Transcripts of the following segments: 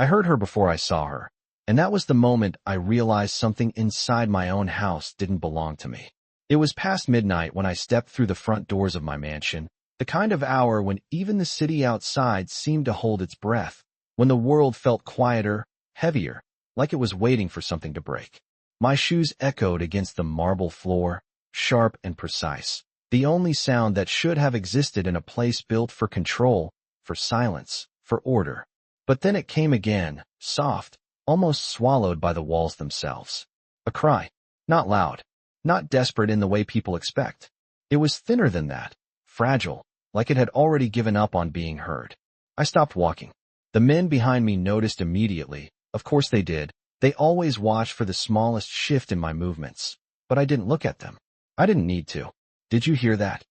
I heard her before I saw her, and that was the moment I realized something inside my own house didn't belong to me. It was past midnight when I stepped through the front doors of my mansion, the kind of hour when even the city outside seemed to hold its breath, when the world felt quieter, heavier, like it was waiting for something to break. My shoes echoed against the marble floor, sharp and precise, the only sound that should have existed in a place built for control, for silence, for order. But then it came again, soft, almost swallowed by the walls themselves. A cry, not loud, not desperate in the way people expect. It was thinner than that, fragile, like it had already given up on being heard. I stopped walking. The men behind me noticed immediately. Of course they did. They always watched for the smallest shift in my movements. But I didn't look at them. I didn't need to. Did you hear that?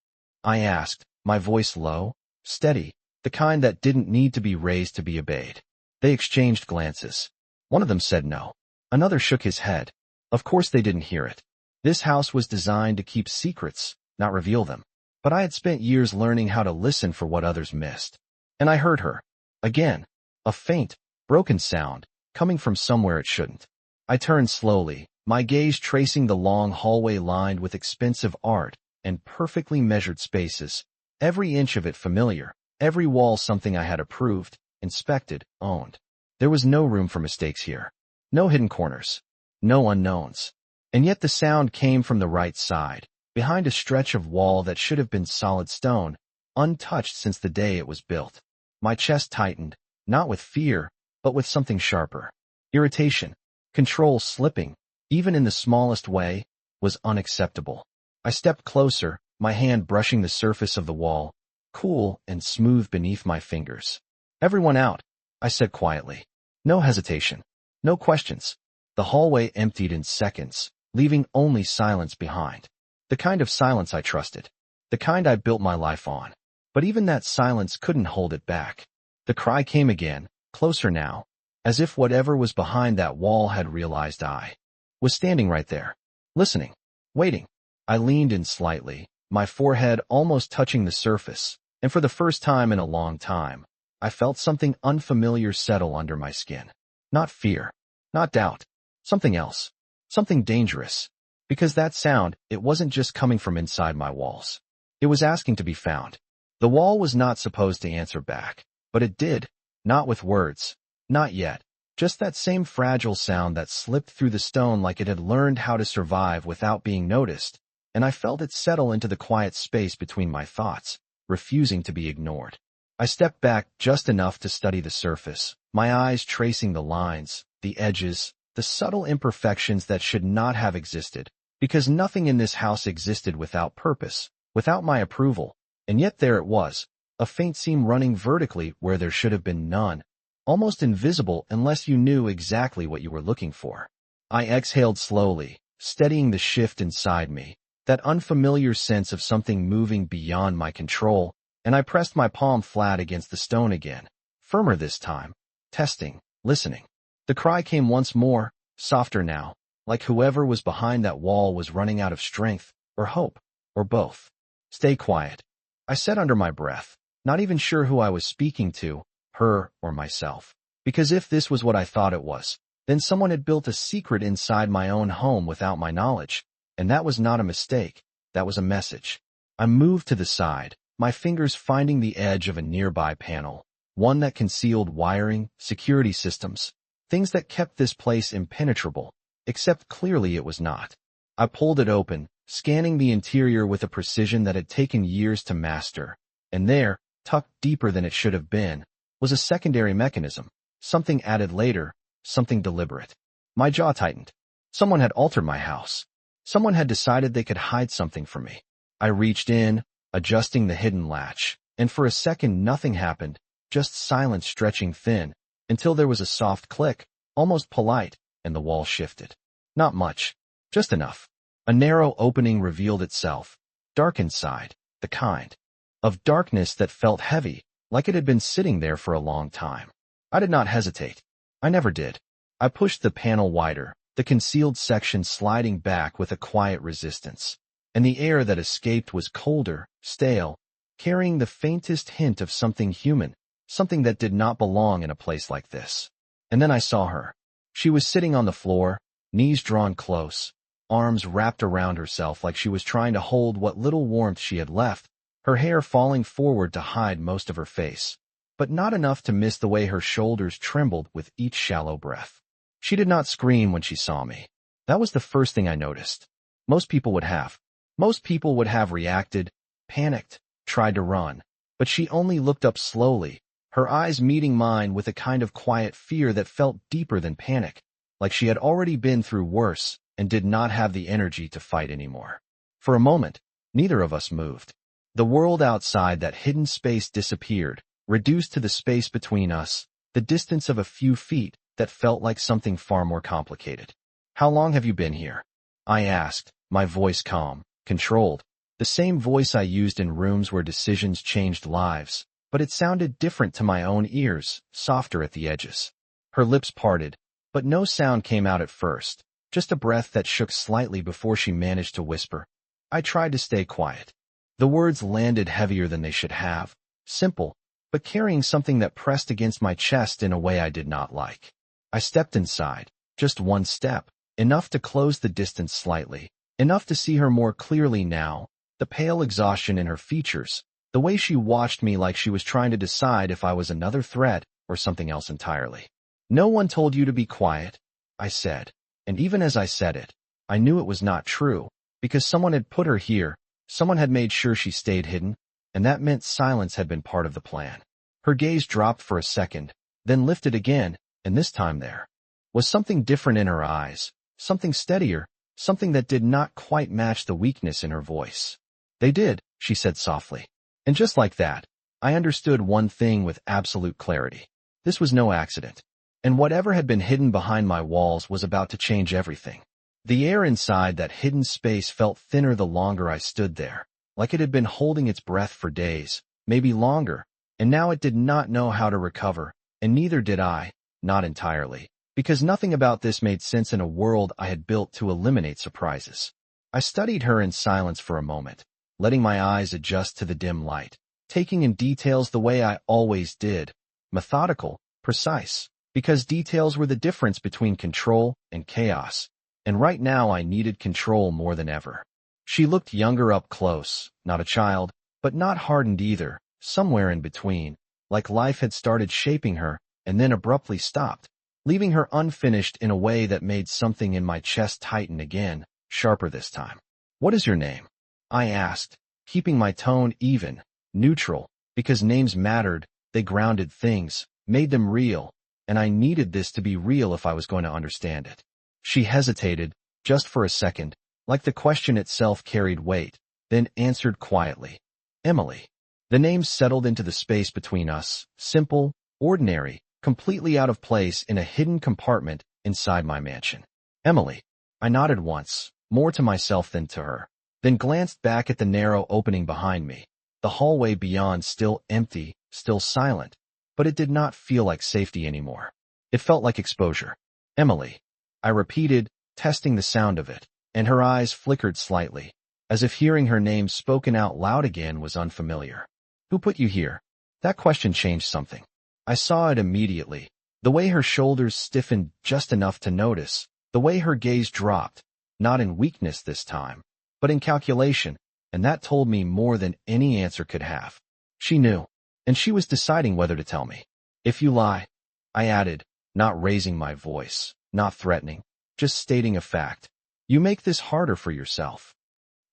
I asked, my voice low, steady, the kind that didn't need to be raised to be obeyed. They exchanged glances. One of them said no. Another shook his head. Of course they didn't hear it. This house was designed to keep secrets, not reveal them. But I had spent years learning how to listen for what others missed. And I heard her. Again. A faint, broken sound, coming from somewhere it shouldn't. I turned slowly, my gaze tracing the long hallway lined with expensive art and perfectly measured spaces, every inch of it familiar, every wall something I had approved, inspected, owned. There was no room for mistakes here. No hidden corners. No unknowns. And yet the sound came from the right side, behind a stretch of wall that should have been solid stone, untouched since the day it was built. My chest tightened, not with fear, but with something sharper. Irritation, control slipping, even in the smallest way, was unacceptable. I stepped closer, my hand brushing the surface of the wall, cool and smooth beneath my fingers. Everyone out, I said quietly. No hesitation. No questions. The hallway emptied in seconds, leaving only silence behind. The kind of silence I trusted. The kind I built my life on. But even that silence couldn't hold it back. The cry came again, closer now, as if whatever was behind that wall had realized I was standing right there, listening, waiting. I leaned in slightly, my forehead almost touching the surface, and for the first time in a long time, I felt something unfamiliar settle under my skin. Not fear, not doubt, something else, something dangerous. Because that sound, it wasn't just coming from inside my walls. It was asking to be found. The wall was not supposed to answer back, but it did, not with words, not yet. Just that same fragile sound that slipped through the stone like it had learned how to survive without being noticed, and I felt it settle into the quiet space between my thoughts, refusing to be ignored. I stepped back just enough to study the surface, my eyes tracing the lines, the edges, the subtle imperfections that should not have existed, because nothing in this house existed without purpose, without my approval, and yet there it was, a faint seam running vertically where there should have been none, almost invisible unless you knew exactly what you were looking for. I exhaled slowly, steadying the shift inside me, that unfamiliar sense of something moving beyond my control, and I pressed my palm flat against the stone again, firmer this time, testing, listening. The cry came once more, softer now, like whoever was behind that wall was running out of strength, or hope, or both. Stay quiet, I said under my breath, not even sure who I was speaking to, her or myself. Because if this was what I thought it was, then someone had built a secret inside my own home without my knowledge, and that was not a mistake, that was a message. I moved to the side, my fingers finding the edge of a nearby panel, one that concealed wiring, security systems, things that kept this place impenetrable, except clearly it was not. I pulled it open, scanning the interior with a precision that had taken years to master, and there, tucked deeper than it should have been, was a secondary mechanism, something added later, something deliberate. My jaw tightened. Someone had altered my house. Someone had decided they could hide something from me. I reached in, adjusting the hidden latch, and for a second nothing happened, just silence stretching thin, until there was a soft click, almost polite, and the wall shifted. Not much, just enough. A narrow opening revealed itself, dark inside, the kind of darkness that felt heavy, like it had been sitting there for a long time. I did not hesitate. I never did. I pushed the panel wider, the concealed section sliding back with a quiet resistance, and the air that escaped was colder, stale, carrying the faintest hint of something human, something that did not belong in a place like this. And then I saw her. She was sitting on the floor, knees drawn close, arms wrapped around herself like she was trying to hold what little warmth she had left, her hair falling forward to hide most of her face, but not enough to miss the way her shoulders trembled with each shallow breath. She did not scream when she saw me. That was the first thing I noticed. Most people would have. Most people would have reacted, panicked, tried to run, but she only looked up slowly, her eyes meeting mine with a kind of quiet fear that felt deeper than panic, like she had already been through worse and did not have the energy to fight anymore. For a moment, neither of us moved. The world outside that hidden space disappeared, reduced to the space between us, the distance of a few feet that felt like something far more complicated. "How long have you been here?" I asked, my voice calm, controlled, the same voice I used in rooms where decisions changed lives, but it sounded different to my own ears, softer at the edges. Her lips parted, but no sound came out at first, just a breath that shook slightly before she managed to whisper. I tried to stay quiet. The words landed heavier than they should have, simple, but carrying something that pressed against my chest in a way I did not like. I stepped inside, just one step, enough to close the distance slightly, enough to see her more clearly now, the pale exhaustion in her features, the way she watched me like she was trying to decide if I was another threat or something else entirely. "No one told you to be quiet," I said, and even as I said it, I knew it was not true, because someone had put her here, someone had made sure she stayed hidden, and that meant silence had been part of the plan. Her gaze dropped for a second, then lifted again, and this time there was something different in her eyes, something steadier, something that did not quite match the weakness in her voice. "They did," she said softly. And just like that, I understood one thing with absolute clarity. This was no accident. And whatever had been hidden behind my walls was about to change everything. The air inside that hidden space felt thinner the longer I stood there, like it had been holding its breath for days, maybe longer, and now it did not know how to recover, and neither did I, not entirely, because nothing about this made sense in a world I had built to eliminate surprises. I studied her in silence for a moment, letting my eyes adjust to the dim light, taking in details the way I always did, methodical, precise, because details were the difference between control and chaos, and right now I needed control more than ever. She looked younger up close, not a child, but not hardened either, somewhere in between, like life had started shaping her and then abruptly stopped, leaving her unfinished in a way that made something in my chest tighten again, sharper this time. "What is your name?" I asked, keeping my tone even, neutral, because names mattered, they grounded things, made them real, and I needed this to be real if I was going to understand it. She hesitated, just for a second, like the question itself carried weight, then answered quietly. "Emily." The name settled into the space between us, simple, ordinary, completely out of place in a hidden compartment inside my mansion. "Emily." I nodded once, more to myself than to her, then glanced back at the narrow opening behind me, the hallway beyond still empty, still silent, but it did not feel like safety anymore. It felt like exposure. "Emily," I repeated, testing the sound of it, and her eyes flickered slightly, as if hearing her name spoken out loud again was unfamiliar. "Who put you here?" That question changed something. I saw it immediately, the way her shoulders stiffened just enough to notice, the way her gaze dropped, not in weakness this time, but in calculation, and that told me more than any answer could have. She knew, and she was deciding whether to tell me. "If you lie," I added, not raising my voice, not threatening, just stating a fact, "you make this harder for yourself."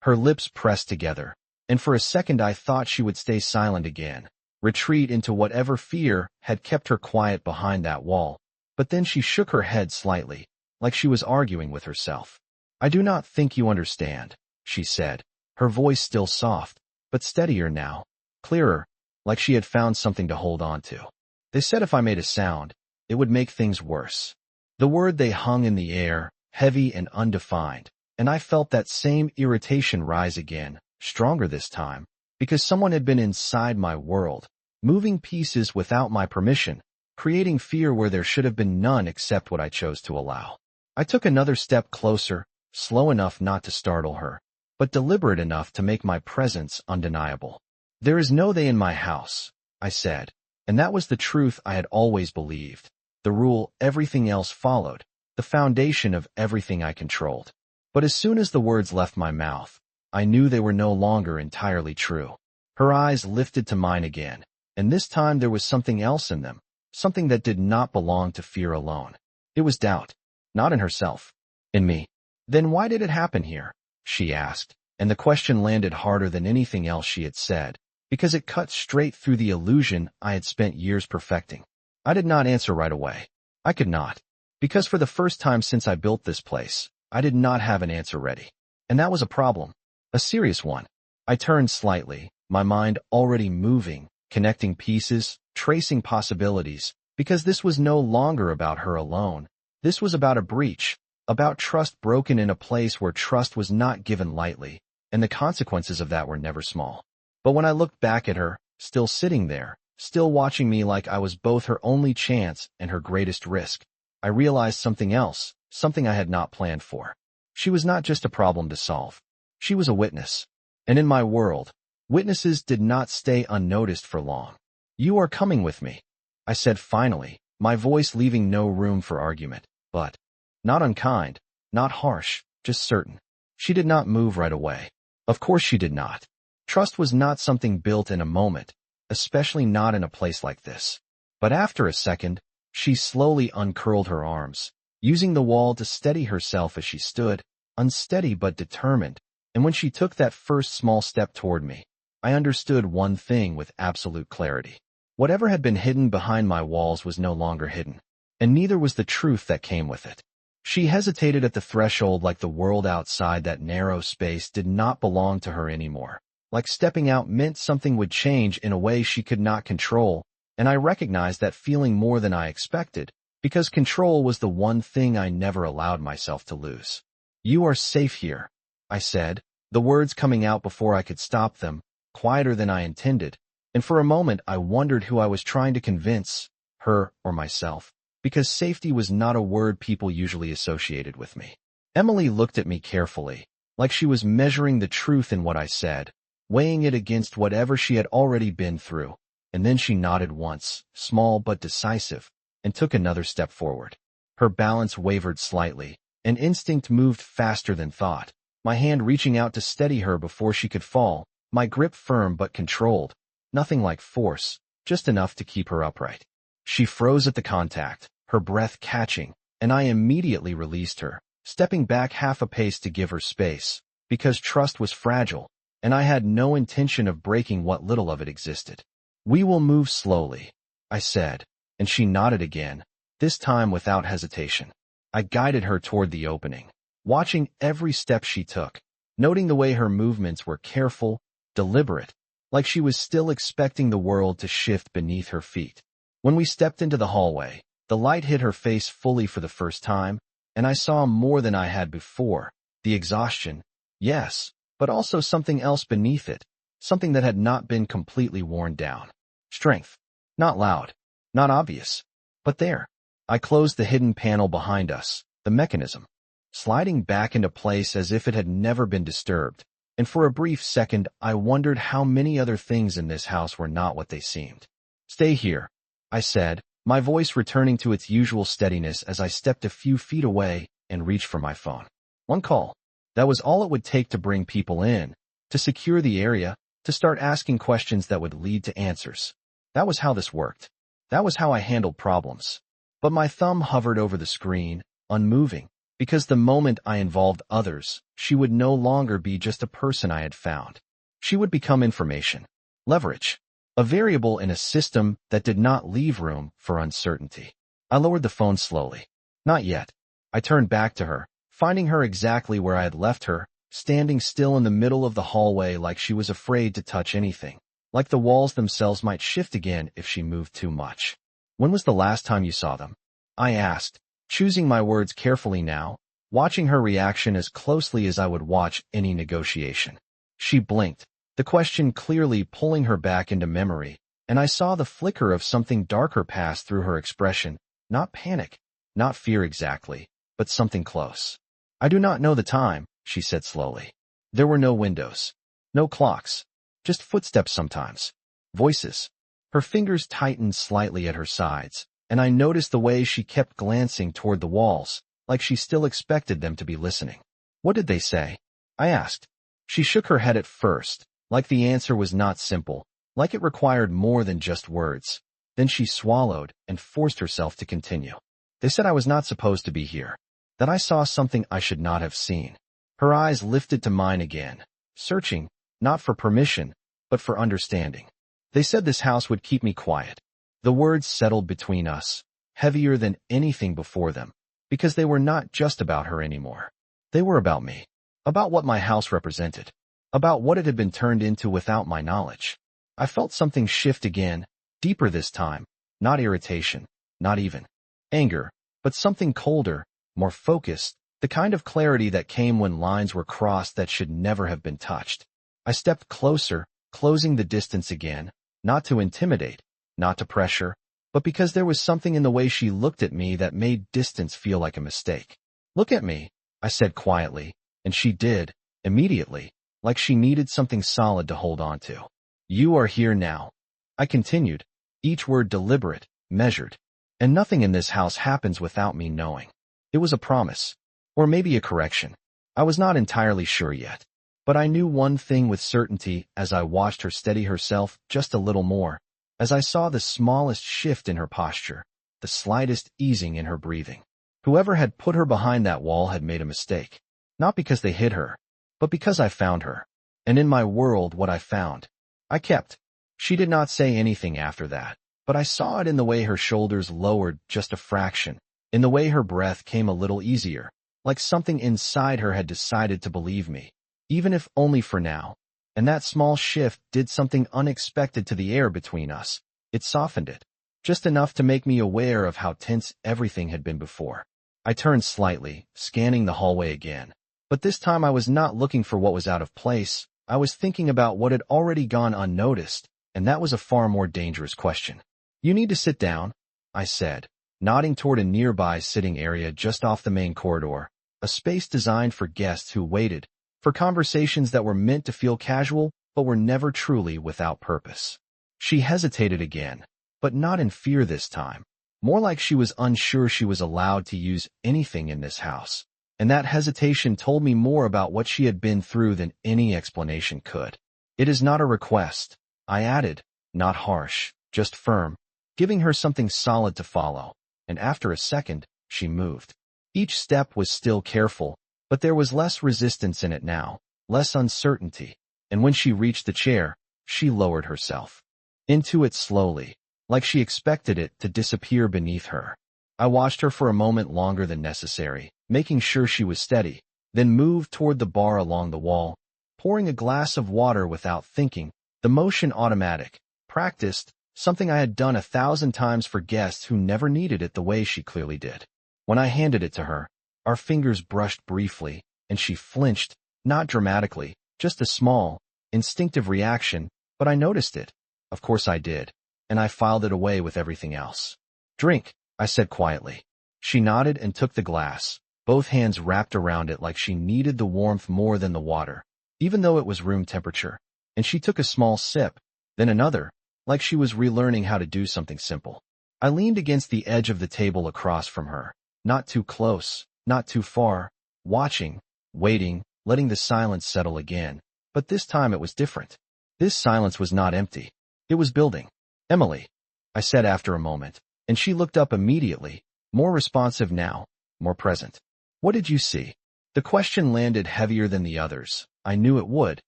Her lips pressed together, and for a second I thought she would stay silent again, retreat into whatever fear had kept her quiet behind that wall, but then she shook her head slightly, like she was arguing with herself. "I do not think you understand," she said, her voice still soft, but steadier now, clearer, like she had found something to hold on to. "They said if I made a sound, it would make things worse." The word they hung in the air, heavy and undefined, and I felt that same irritation rise again, stronger this time, because someone had been inside my world, moving pieces without my permission, creating fear where there should have been none except what I chose to allow. I took another step closer, slow enough not to startle her, but deliberate enough to make my presence undeniable. "There is no they in my house," I said, and that was the truth I had always believed. the rule everything else followed, the foundation of everything I controlled. But as soon as the words left my mouth, I knew they were no longer entirely true. Her eyes lifted to mine again, and this time there was something else in them, something that did not belong to fear alone. It was doubt, not in herself, in me. Then why did it happen here? She asked, and the question landed harder than anything else she had said, because it cut straight through the illusion I had spent years perfecting. I did not answer right away. I could not, because for the first time since I built this place, I did not have an answer ready. And that was a problem, a serious one. I turned slightly, my mind already moving, connecting pieces, tracing possibilities, because this was no longer about her alone. This was about a breach, about trust broken in a place where trust was not given lightly, and the consequences of that were never small. But when I looked back at her, still sitting there, still watching me like I was both her only chance and her greatest risk, I realized something else, something I had not planned for. She was not just a problem to solve. She was a witness. And in my world, witnesses did not stay unnoticed for long. "You are coming with me," I said finally, my voice leaving no room for argument, but not unkind, not harsh, just certain. She did not move right away. Of course she did not. Trust was not something built in a moment, especially not in a place like this. But after a second, she slowly uncurled her arms, using the wall to steady herself as she stood, unsteady but determined. And when she took that first small step toward me, I understood one thing with absolute clarity. Whatever had been hidden behind my walls was no longer hidden, and neither was the truth that came with it. She hesitated at the threshold like the world outside that narrow space did not belong to her anymore. Like stepping out meant something would change in a way she could not control, and I recognized that feeling more than I expected, because control was the one thing I never allowed myself to lose. "You are safe here," I said, the words coming out before I could stop them, quieter than I intended, and for a moment I wondered who I was trying to convince, her or myself, because safety was not a word people usually associated with me. Emily looked at me carefully, like she was measuring the truth in what I said, weighing it against whatever she had already been through, and then she nodded once, small but decisive, and took another step forward. Her balance wavered slightly, and instinct moved faster than thought, my hand reaching out to steady her before she could fall, my grip firm but controlled, nothing like force, just enough to keep her upright. She froze at the contact, her breath catching, and I immediately released her, stepping back half a pace to give her space, because trust was fragile, and I had no intention of breaking what little of it existed. "We will move slowly," I said, and she nodded again, this time without hesitation. I guided her toward the opening, watching every step she took, noting the way her movements were careful, deliberate, like she was still expecting the world to shift beneath her feet. When we stepped into the hallway, the light hit her face fully for the first time, and I saw more than I had before. The exhaustion, yes, but also something else beneath it, something that had not been completely worn down. Strength. Not loud, not obvious, but there. I closed the hidden panel behind us, the mechanism, sliding back into place as if it had never been disturbed, and for a brief second I wondered how many other things in this house were not what they seemed. "Stay here," I said, my voice returning to its usual steadiness as I stepped a few feet away and reached for my phone. One call. That was all it would take to bring people in, to secure the area, to start asking questions that would lead to answers. That was how this worked. That was how I handled problems. But my thumb hovered over the screen, unmoving, because the moment I involved others, she would no longer be just a person I had found. She would become information, leverage, a variable in a system that did not leave room for uncertainty. I lowered the phone slowly. Not yet. I turned back to her, finding her exactly where I had left her, standing still in the middle of the hallway like she was afraid to touch anything, like the walls themselves might shift again if she moved too much. "When was the last time you saw them?" I asked, choosing my words carefully now, watching her reaction as closely as I would watch any negotiation. She blinked, the question clearly pulling her back into memory, and I saw the flicker of something darker pass through her expression, not panic, not fear exactly, but something close. "I do not know the time," she said slowly. There were no windows, no clocks, just footsteps sometimes, voices. Her fingers tightened slightly at her sides, and I noticed the way she kept glancing toward the walls, like she still expected them to be listening. "What did they say?" I asked. She shook her head at first, like the answer was not simple, like it required more than just words. Then she swallowed and forced herself to continue. "They said I was not supposed to be here, that I saw something I should not have seen." Her eyes lifted to mine again, searching, not for permission, but for understanding. "They said this house would keep me quiet." The words settled between us, heavier than anything before them, because they were not just about her anymore. They were about me, about what my house represented, about what it had been turned into without my knowledge. I felt something shift again, deeper this time, not irritation, not even anger, but something colder, more focused, the kind of clarity that came when lines were crossed that should never have been touched. I stepped closer, closing the distance again, not to intimidate, not to pressure, but because there was something in the way she looked at me that made distance feel like a mistake. "Look at me," I said quietly, and she did, immediately, like she needed something solid to hold on to. "You are here now," I continued, each word deliberate, measured, "and nothing in this house happens without me knowing." It was a promise, or maybe a correction. I was not entirely sure yet, but I knew one thing with certainty as I watched her steady herself just a little more, as I saw the smallest shift in her posture, the slightest easing in her breathing. Whoever had put her behind that wall had made a mistake, not because they hid her, but because I found her. And in my world, what I found, I kept. She did not say anything after that, but I saw it in the way her shoulders lowered just a fraction, in the way her breath came a little easier, like something inside her had decided to believe me, even if only for now. And that small shift did something unexpected to the air between us. It softened it, just enough to make me aware of how tense everything had been before. I turned slightly, scanning the hallway again. But this time I was not looking for what was out of place. I was thinking about what had already gone unnoticed, and that was a far more dangerous question. "You need to sit down," I said, nodding toward a nearby sitting area just off the main corridor, a space designed for guests who waited, for conversations that were meant to feel casual but were never truly without purpose. She hesitated again, but not in fear this time, more like she was unsure she was allowed to use anything in this house, and that hesitation told me more about what she had been through than any explanation could. "It is not a request," I added, not harsh, just firm, giving her something solid to follow, and after a second, she moved. Each step was still careful, but there was less resistance in it now, less uncertainty, and when she reached the chair, she lowered herself into it slowly, like she expected it to disappear beneath her. I watched her for a moment longer than necessary, making sure she was steady, then moved toward the bar along the wall, pouring a glass of water without thinking, the motion automatic, practiced, something I had done 1,000 times for guests who never needed it the way she clearly did. When I handed it to her, our fingers brushed briefly, and she flinched, not dramatically, just a small, instinctive reaction, but I noticed it. Of course I did, and I filed it away with everything else. "Drink," I said quietly. She nodded and took the glass, both hands wrapped around it like she needed the warmth more than the water, even though it was room temperature, and she took a small sip, then another, like she was relearning how to do something simple. I leaned against the edge of the table across from her, not too close, not too far, watching, waiting, letting the silence settle again. But this time it was different. This silence was not empty. It was building. "Emily," I said after a moment, and she looked up immediately, more responsive now, more present. "What did you see?" The question landed heavier than the others. I knew it would,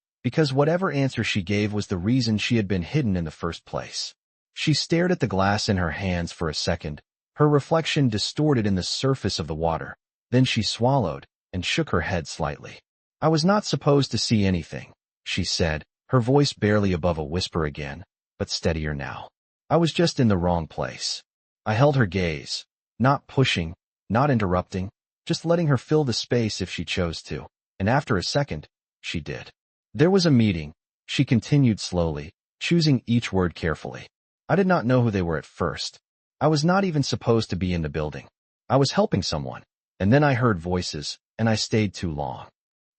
because whatever answer she gave was the reason she had been hidden in the first place. She stared at the glass in her hands for a second, her reflection distorted in the surface of the water. Then she swallowed and shook her head slightly. "I was not supposed to see anything," she said, her voice barely above a whisper again, but steadier now. "I was just in the wrong place." I held her gaze, not pushing, not interrupting, just letting her fill the space if she chose to, and after a second, she did. "There was a meeting," she continued slowly, choosing each word carefully. "I did not know who they were at first. I was not even supposed to be in the building. I was helping someone. And then I heard voices, and I stayed too long."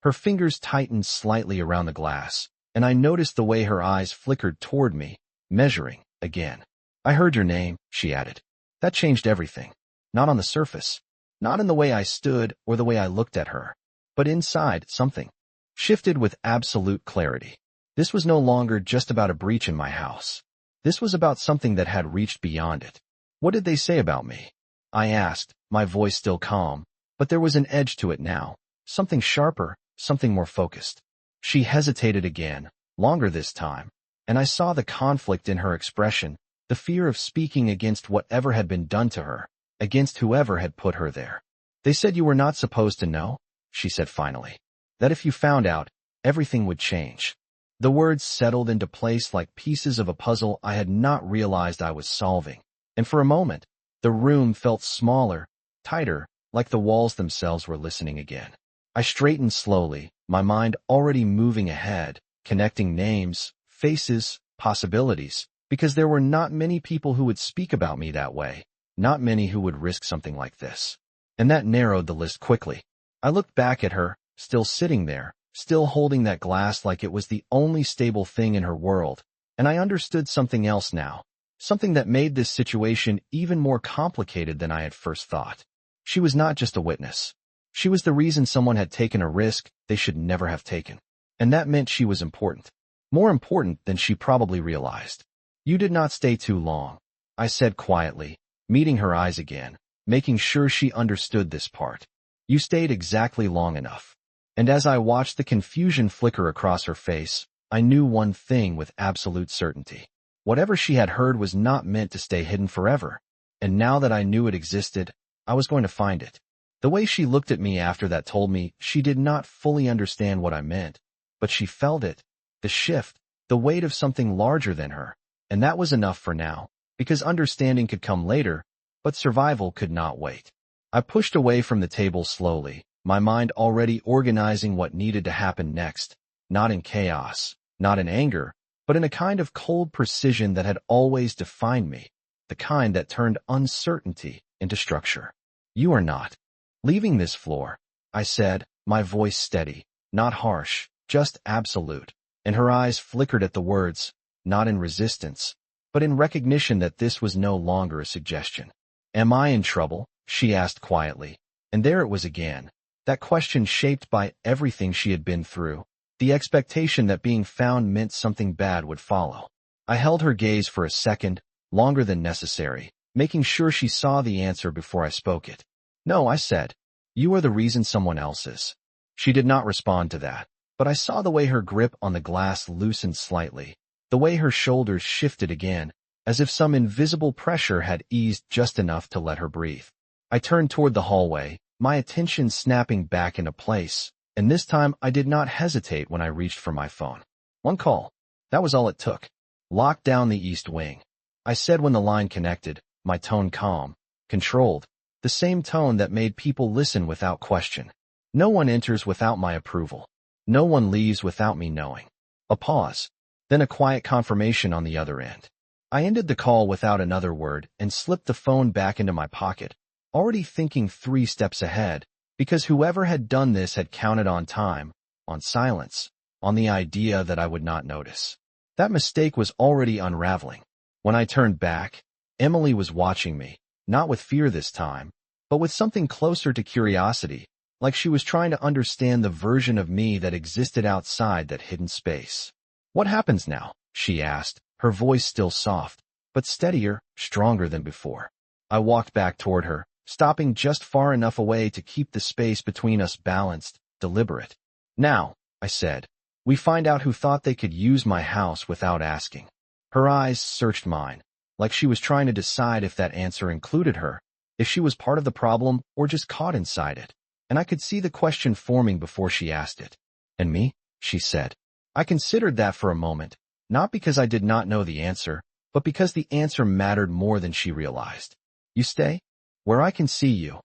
Her fingers tightened slightly around the glass, and I noticed the way her eyes flickered toward me, measuring, again. "I heard your name," she added. That changed everything. Not on the surface, not in the way I stood or the way I looked at her, but inside, something shifted with absolute clarity. This was no longer just about a breach in my house. This was about something that had reached beyond it. What did they say about me? I asked, my voice still calm, but there was an edge to it now. Something sharper, something more focused. She hesitated again, longer this time, and I saw the conflict in her expression, the fear of speaking against whatever had been done to her, against whoever had put her there. They said you were not supposed to know, she said finally. That if you found out, everything would change. The words settled into place like pieces of a puzzle I had not realized I was solving, and for a moment, the room felt smaller, tighter, like the walls themselves were listening again. I straightened slowly, my mind already moving ahead, connecting names, faces, possibilities, because there were not many people who would speak about me that way, not many who would risk something like this. And that narrowed the list quickly. I looked back at her, still sitting there, still holding that glass like it was the only stable thing in her world, and I understood something else now, something that made this situation even more complicated than I had first thought. She was not just a witness. She was the reason someone had taken a risk they should never have taken. And that meant she was important. More important than she probably realized. You did not stay too long, I said quietly, meeting her eyes again, making sure she understood this part. You stayed exactly long enough. And as I watched the confusion flicker across her face, I knew one thing with absolute certainty. Whatever she had heard was not meant to stay hidden forever. And now that I knew it existed, I was going to find it. The way she looked at me after that told me she did not fully understand what I meant, but she felt it, the shift, the weight of something larger than her, and that was enough for now, because understanding could come later, but survival could not wait. I pushed away from the table slowly, my mind already organizing what needed to happen next, not in chaos, not in anger, but in a kind of cold precision that had always defined me, the kind that turned uncertainty into structure. You are not leaving this floor, I said, my voice steady, not harsh, just absolute, and her eyes flickered at the words, not in resistance, but in recognition that this was no longer a suggestion. Am I in trouble? She asked quietly, and there it was again, that question shaped by everything she had been through, the expectation that being found meant something bad would follow. I held her gaze for a second, longer than necessary, making sure she saw the answer before I spoke it. No, I said. You are the reason someone else is. She did not respond to that, but I saw the way her grip on the glass loosened slightly, the way her shoulders shifted again, as if some invisible pressure had eased just enough to let her breathe. I turned toward the hallway, my attention snapping back into place, and this time I did not hesitate when I reached for my phone. One call. That was all it took. Lock down the east wing. I said when the line connected, my tone calm, controlled, the same tone that made people listen without question. No one enters without my approval. No one leaves without me knowing. A pause, then a quiet confirmation on the other end. I ended the call without another word and slipped the phone back into my pocket, already thinking 3 steps ahead, because whoever had done this had counted on time, on silence, on the idea that I would not notice. That mistake was already unraveling. When I turned back, Emily was watching me, not with fear this time, but with something closer to curiosity, like she was trying to understand the version of me that existed outside that hidden space. What happens now? She asked, her voice still soft, but steadier, stronger than before. I walked back toward her, stopping just far enough away to keep the space between us balanced, deliberate. Now, I said, we find out who thought they could use my house without asking. Her eyes searched mine, like she was trying to decide if that answer included her, if she was part of the problem or just caught inside it. And I could see the question forming before she asked it. And me? She said. I considered that for a moment, not because I did not know the answer, but because the answer mattered more than she realized. You stay? Where I can see you,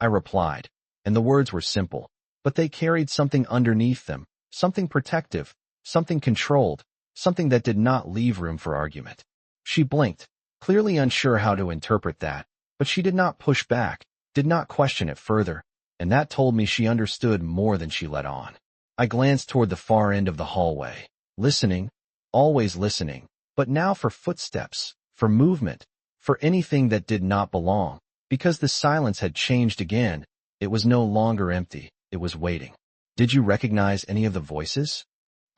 I replied, and the words were simple, but they carried something underneath them, something protective, something controlled, something that did not leave room for argument. She blinked, clearly unsure how to interpret that, but she did not push back, did not question it further, and that told me she understood more than she let on. I glanced toward the far end of the hallway, listening, always listening, but now for footsteps, for movement, for anything that did not belong. Because the silence had changed again, it was no longer empty, it was waiting. Did you recognize any of the voices?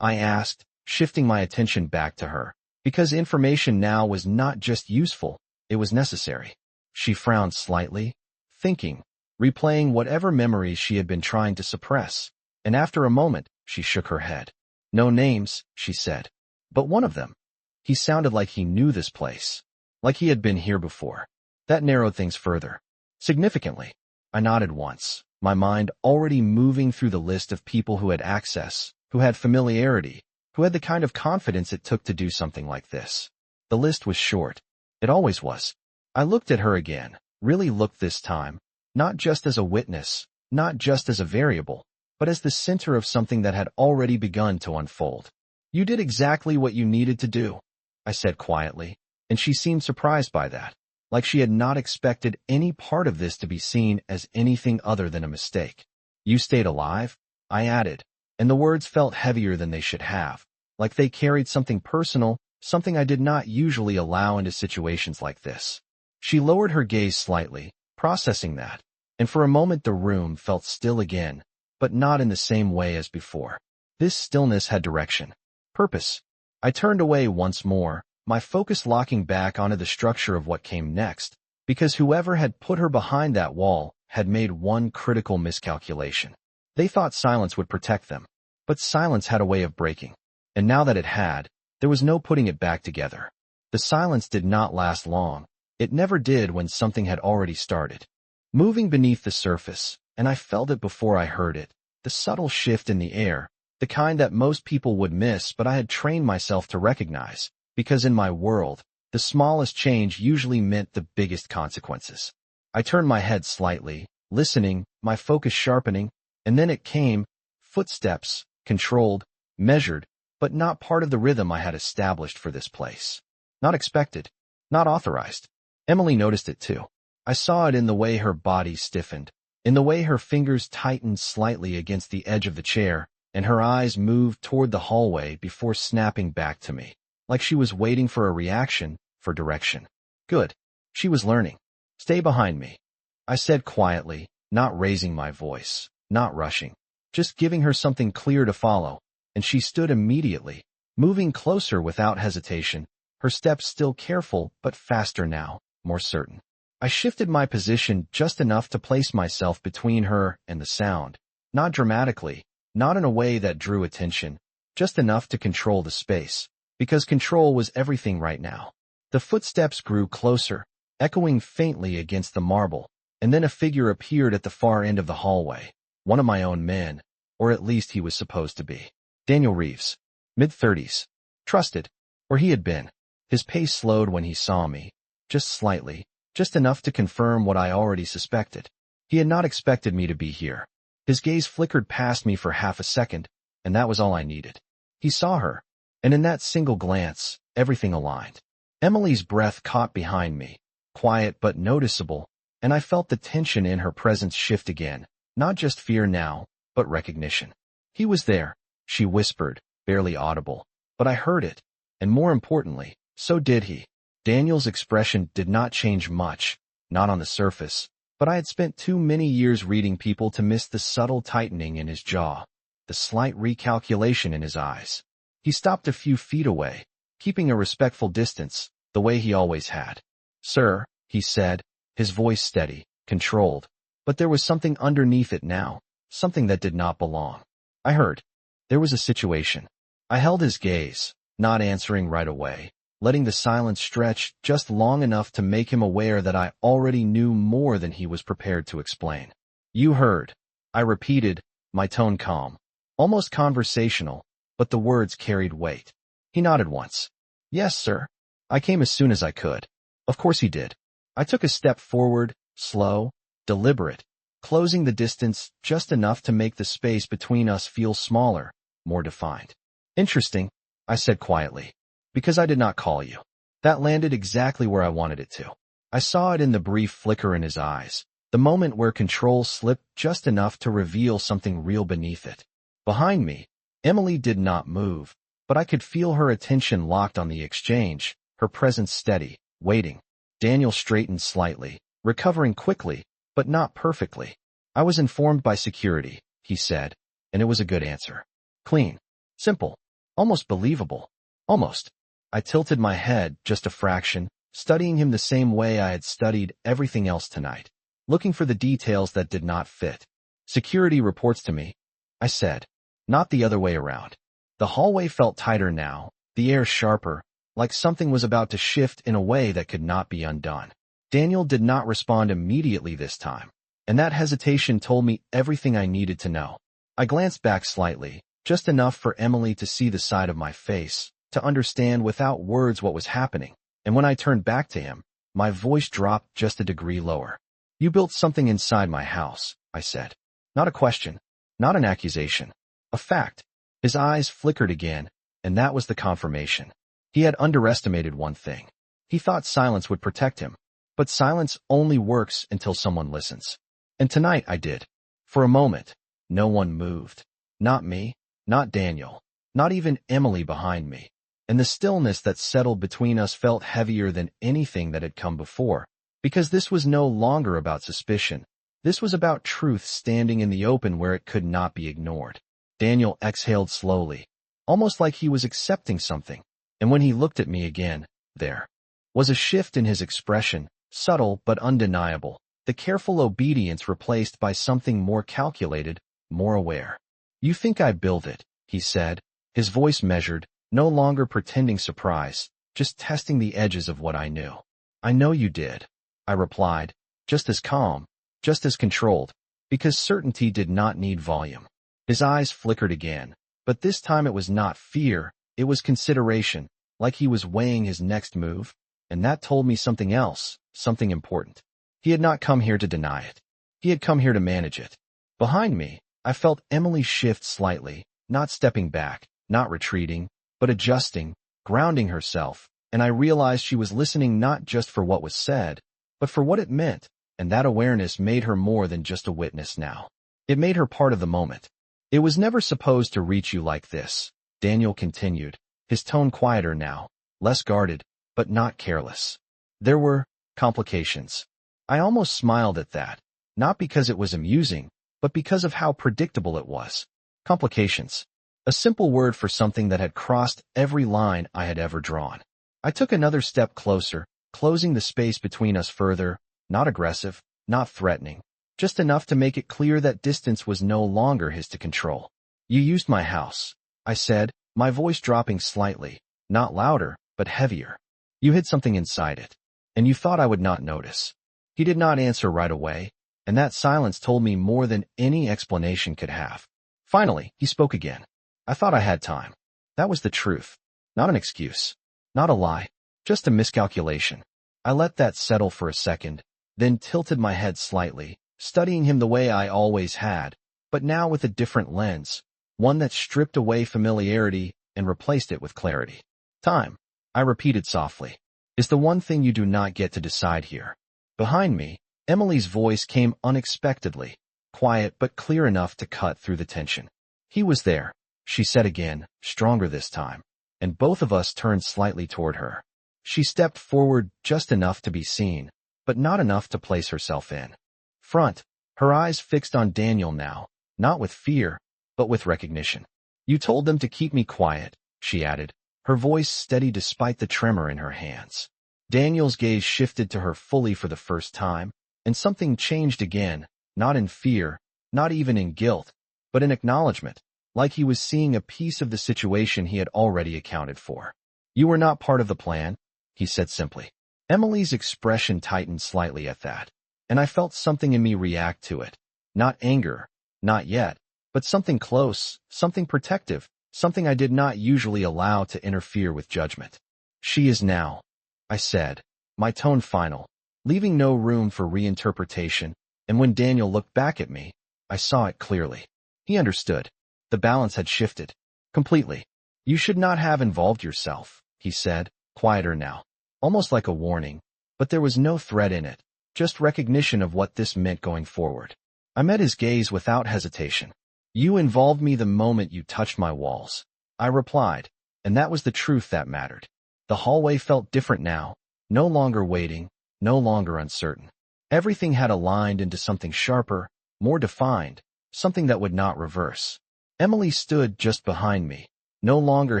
I asked, shifting my attention back to her, because information now was not just useful, it was necessary. She frowned slightly, thinking, replaying whatever memories she had been trying to suppress, and after a moment, she shook her head. No names, she said. But one of them. He sounded like he knew this place, like he had been here before. That narrowed things further. Significantly. I nodded once, my mind already moving through the list of people who had access, who had familiarity, who had the kind of confidence it took to do something like this. The list was short. It always was. I looked at her again, really looked this time, not just as a witness, not just as a variable, but as the center of something that had already begun to unfold. You did exactly what you needed to do, I said quietly, and she seemed surprised by that, like she had not expected any part of this to be seen as anything other than a mistake. You stayed alive, I added, and the words felt heavier than they should have, like they carried something personal, something I did not usually allow into situations like this. She lowered her gaze slightly, processing that, and for a moment the room felt still again, but not in the same way as before. This stillness had direction, purpose. I turned away once more, my focus locking back onto the structure of what came next, because whoever had put her behind that wall had made one critical miscalculation. They thought silence would protect them, but silence had a way of breaking, and now that it had, there was no putting it back together. The silence did not last long. It never did when something had already started. Moving beneath the surface, and I felt it before I heard it, the subtle shift in the air, the kind that most people would miss but I had trained myself to recognize, because in my world, the smallest change usually meant the biggest consequences. I turned my head slightly, listening, my focus sharpening, and then it came, footsteps, controlled, measured, but not part of the rhythm I had established for this place. Not expected, not authorized. Emily noticed it too. I saw it in the way her body stiffened, in the way her fingers tightened slightly against the edge of the chair, and her eyes moved toward the hallway before snapping back to me, like she was waiting for a reaction, for direction. Good. She was learning. Stay behind me, I said quietly, not raising my voice, not rushing, just giving her something clear to follow, and she stood immediately, moving closer without hesitation, her steps still careful but faster now, more certain. I shifted my position just enough to place myself between her and the sound, not dramatically, not in a way that drew attention, just enough to control the space, because control was everything right now. The footsteps grew closer, echoing faintly against the marble, and then a figure appeared at the far end of the hallway, one of my own men, or at least he was supposed to be. Daniel Reeves, mid-30s, trusted, or he had been. His pace slowed when he saw me, just slightly, just enough to confirm what I already suspected. He had not expected me to be here. His gaze flickered past me for half a second, and that was all I needed. He saw her, and in that single glance, everything aligned. Emily's breath caught behind me, quiet but noticeable, and I felt the tension in her presence shift again, not just fear now, but recognition. He was there, she whispered, barely audible, but I heard it, and more importantly, so did he. Daniel's expression did not change much, not on the surface, but I had spent too many years reading people to miss the subtle tightening in his jaw, the slight recalculation in his eyes. He stopped a few feet away, keeping a respectful distance, the way he always had. "Sir," he said, his voice steady, controlled, but there was something underneath it now, something that did not belong. I heard. There was a situation. I held his gaze, not answering right away, letting the silence stretch just long enough to make him aware that I already knew more than he was prepared to explain. "You heard," I repeated, my tone calm, almost conversational, but the words carried weight. He nodded once. "Yes, sir. I came as soon as I could." Of course he did. I took a step forward, slow, deliberate, closing the distance just enough to make the space between us feel smaller, more defined. "Interesting," I said quietly, "because I did not call you." That landed exactly where I wanted it to. I saw it in the brief flicker in his eyes, the moment where control slipped just enough to reveal something real beneath it. Behind me, Emily did not move, but I could feel her attention locked on the exchange, her presence steady, waiting. Daniel straightened slightly, recovering quickly, but not perfectly. I was informed by security, he said, and it was a good answer. Clean. Simple. Almost believable. Almost. I tilted my head just a fraction, studying him the same way I had studied everything else tonight, looking for the details that did not fit. Security reports to me, I said, not the other way around. The hallway felt tighter now, the air sharper, like something was about to shift in a way that could not be undone. Daniel did not respond immediately this time, and that hesitation told me everything I needed to know. I glanced back slightly, just enough for Emily to see the side of my face, to understand without words what was happening, and when I turned back to him, my voice dropped just a degree lower. You built something inside my house, I said. Not a question, not an accusation, a fact. His eyes flickered again, and that was the confirmation. He had underestimated one thing. He thought silence would protect him, but silence only works until someone listens. And tonight I did. For a moment, no one moved. Not me, not Daniel, not even Emily behind me. And the stillness that settled between us felt heavier than anything that had come before, because this was no longer about suspicion. This was about truth standing in the open where it could not be ignored. Daniel exhaled slowly, almost like he was accepting something, and when he looked at me again, there was a shift in his expression, subtle but undeniable, the careful obedience replaced by something more calculated, more aware. You think I built it, he said, his voice measured, no longer pretending surprise, just testing the edges of what I knew. I know you did, I replied, just as calm, just as controlled, because certainty did not need volume. His eyes flickered again, but this time it was not fear, it was consideration, like he was weighing his next move, and that told me something else, something important. He had not come here to deny it. He had come here to manage it. Behind me, I felt Emily shift slightly, not stepping back, not retreating, but adjusting, grounding herself, and I realized she was listening not just for what was said, but for what it meant, and that awareness made her more than just a witness now. It made her part of the moment. It was never supposed to reach you like this, Daniel continued, his tone quieter now, less guarded, but not careless. There were complications. I almost smiled at that, not because it was amusing, but because of how predictable it was. Complications. A simple word for something that had crossed every line I had ever drawn. I took another step closer, closing the space between us further, not aggressive, not threatening, just enough to make it clear that distance was no longer his to control. You used my house, I said, my voice dropping slightly, not louder, but heavier. You hid something inside it, and you thought I would not notice. He did not answer right away, and that silence told me more than any explanation could have. Finally, he spoke again. I thought I had time. That was the truth. Not an excuse. Not a lie. Just a miscalculation. I let that settle for a second, then tilted my head slightly, studying him the way I always had, but now with a different lens, one that stripped away familiarity and replaced it with clarity. Time, I repeated softly, is the one thing you do not get to decide here. Behind me, Emily's voice came unexpectedly, quiet but clear enough to cut through the tension. He was there, she said again, stronger this time, and both of us turned slightly toward her. She stepped forward just enough to be seen, but not enough to place herself in front, her eyes fixed on Daniel now, not with fear, but with recognition. You told them to keep me quiet, she added, her voice steady despite the tremor in her hands. Daniel's gaze shifted to her fully for the first time, and something changed again, not in fear, not even in guilt, but in acknowledgement, like he was seeing a piece of the situation he had already accounted for. You were not part of the plan, he said simply. Emily's expression tightened slightly at that, and I felt something in me react to it. Not anger, not yet, but something close, something protective, something I did not usually allow to interfere with judgment. She is now, I said, my tone final, leaving no room for reinterpretation, and when Daniel looked back at me, I saw it clearly. He understood. The balance had shifted. Completely. You should not have involved yourself, he said, quieter now, almost like a warning, but there was no threat in it, just recognition of what this meant going forward. I met his gaze without hesitation. You involved me the moment you touched my walls, I replied, and that was the truth that mattered. The hallway felt different now, no longer waiting, no longer uncertain. Everything had aligned into something sharper, more defined, something that would not reverse. Emily stood just behind me, no longer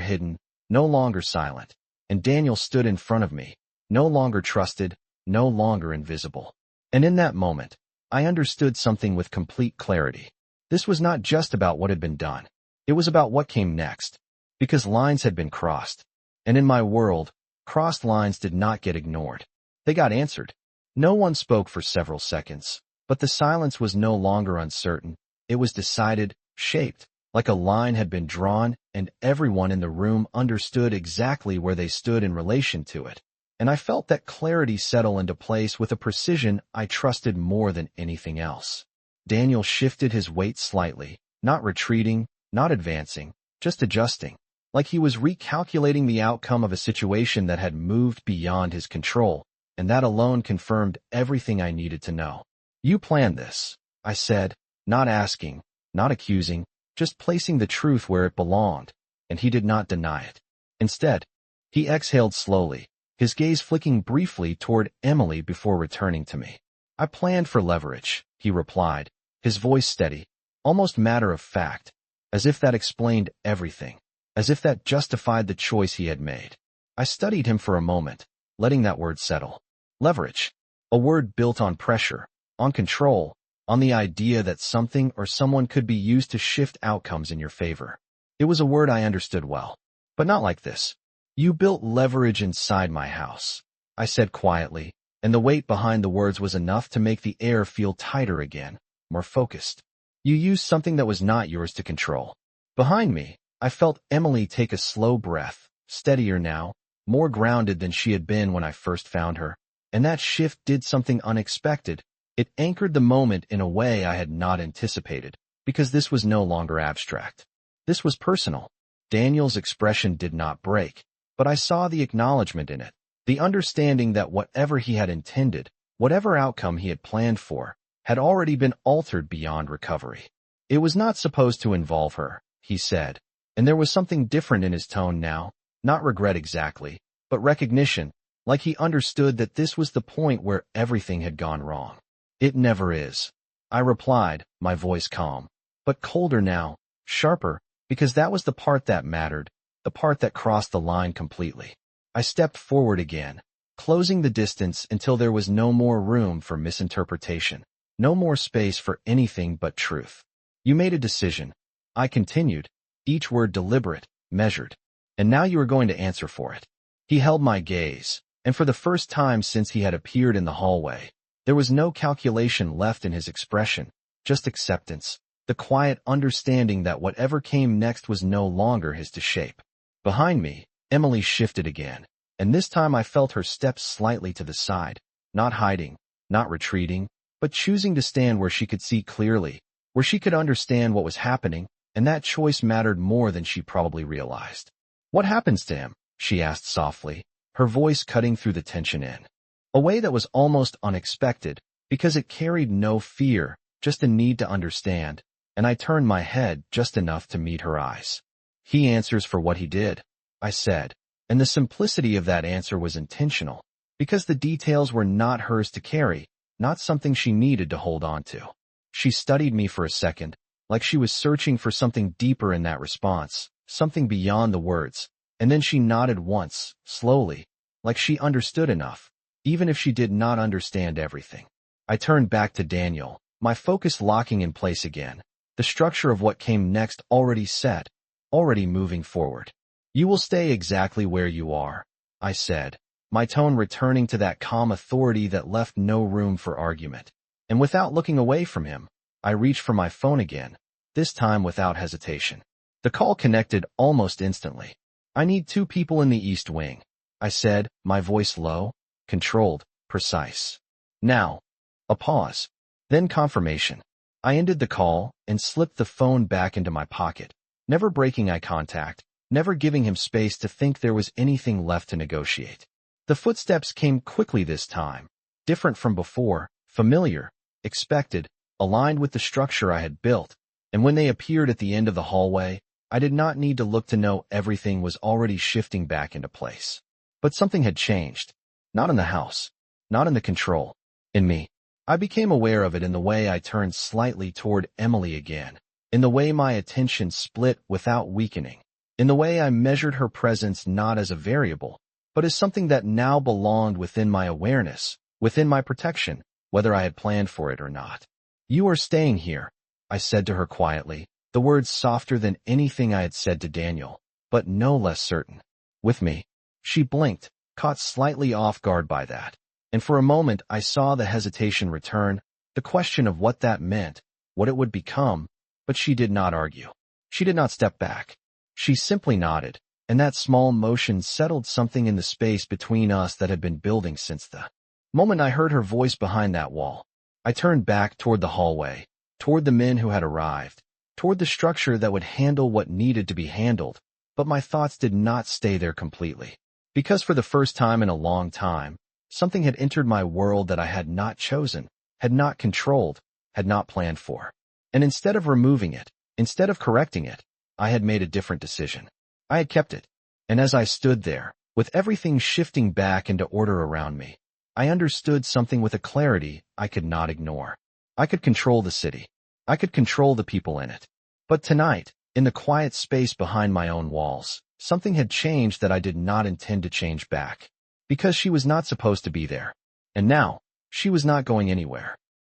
hidden, no longer silent, and Daniel stood in front of me, no longer trusted, no longer invisible. And in that moment, I understood something with complete clarity. This was not just about what had been done. It was about what came next, because lines had been crossed. And in my world, crossed lines did not get ignored. They got answered. No one spoke for several seconds, but the silence was no longer uncertain. It was decided, shaped, like a line had been drawn, and everyone in the room understood exactly where they stood in relation to it. And I felt that clarity settle into place with a precision I trusted more than anything else. Daniel shifted his weight slightly, not retreating, not advancing, just adjusting, like he was recalculating the outcome of a situation that had moved beyond his control, and that alone confirmed everything I needed to know. "You planned this," I said, not asking, not accusing, just placing the truth where it belonged, and he did not deny it. Instead, he exhaled slowly, his gaze flicking briefly toward Emily before returning to me. "I planned for leverage," he replied, his voice steady, almost matter-of-fact, as if that explained everything, as if that justified the choice he had made. I studied him for a moment, letting that word settle. Leverage, a word built on pressure, on control, on the idea that something or someone could be used to shift outcomes in your favor. It was a word I understood well, but not like this. "You built leverage inside my house," I said quietly, and the weight behind the words was enough to make the air feel tighter again, more focused. "You used something that was not yours to control." Behind me, I felt Emily take a slow breath, steadier now, more grounded than she had been when I first found her. And that shift did something unexpected. It anchored the moment in a way I had not anticipated, because this was no longer abstract. This was personal. Daniel's expression did not break, but I saw the acknowledgement in it, the understanding that whatever he had intended, whatever outcome he had planned for, had already been altered beyond recovery. "It was not supposed to involve her," he said, and there was something different in his tone now, not regret exactly, but recognition, like he understood that this was the point where everything had gone wrong. "It never is," I replied, my voice calm, but colder now, sharper, because that was the part that mattered, the part that crossed the line completely. I stepped forward again, closing the distance until there was no more room for misinterpretation, no more space for anything but truth. "You made a decision," I continued, each word deliberate, measured, "and now you are going to answer for it." He held my gaze, and for the first time since he had appeared in the hallway, there was no calculation left in his expression, just acceptance, the quiet understanding that whatever came next was no longer his to shape. Behind me, Emily shifted again, and this time I felt her step slightly to the side, not hiding, not retreating, but choosing to stand where she could see clearly, where she could understand what was happening, and that choice mattered more than she probably realized. "What happens to him?" she asked softly, her voice cutting through the tension in a way that was almost unexpected, because it carried no fear, just a need to understand, and I turned my head just enough to meet her eyes. "He answers for what he did," I said, and the simplicity of that answer was intentional, because the details were not hers to carry, not something she needed to hold on to. She studied me for a second, like she was searching for something deeper in that response, something beyond the words, and then she nodded once, slowly, like she understood enough, even if she did not understand everything. I turned back to Daniel, my focus locking in place again, the structure of what came next already set, already moving forward. "You will stay exactly where you are," I said, my tone returning to that calm authority that left no room for argument. And without looking away from him, I reached for my phone again, this time without hesitation. The call connected almost instantly. "I need 2 people in the East Wing," I said, my voice low, controlled, precise. "Now." A pause. Then confirmation. I ended the call and slipped the phone back into my pocket, never breaking eye contact, never giving him space to think there was anything left to negotiate. The footsteps came quickly this time, different from before, familiar, expected, aligned with the structure I had built, and when they appeared at the end of the hallway, I did not need to look to know everything was already shifting back into place. But something had changed. Not in the house. not in the control. In me. I became aware of it in the way I turned slightly toward Emily again, in the way my attention split without weakening, in the way I measured her presence not as a variable, but as something that now belonged within my awareness, within my protection, whether I had planned for it or not. "You are staying here," I said to her quietly, the words softer than anything I had said to Daniel, but no less certain. "With me." She blinked, caught slightly off guard by that, and for a moment I saw the hesitation return, the question of what that meant, what it would become, but she did not argue. She did not step back. She simply nodded, and that small motion settled something in the space between us that had been building since the moment I heard her voice behind that wall. I turned back toward the hallway, toward the men who had arrived, toward the structure that would handle what needed to be handled, but my thoughts did not stay there completely. Because for the first time in a long time, something had entered my world that I had not chosen, had not controlled, had not planned for. And instead of removing it, instead of correcting it, I had made a different decision. I had kept it. And as I stood there, with everything shifting back into order around me, I understood something with a clarity I could not ignore. I could control the city. I could control the people in it. But tonight, in the quiet space behind my own walls, something had changed that I did not intend to change back. Because she was not supposed to be there. And now, she was not going anywhere.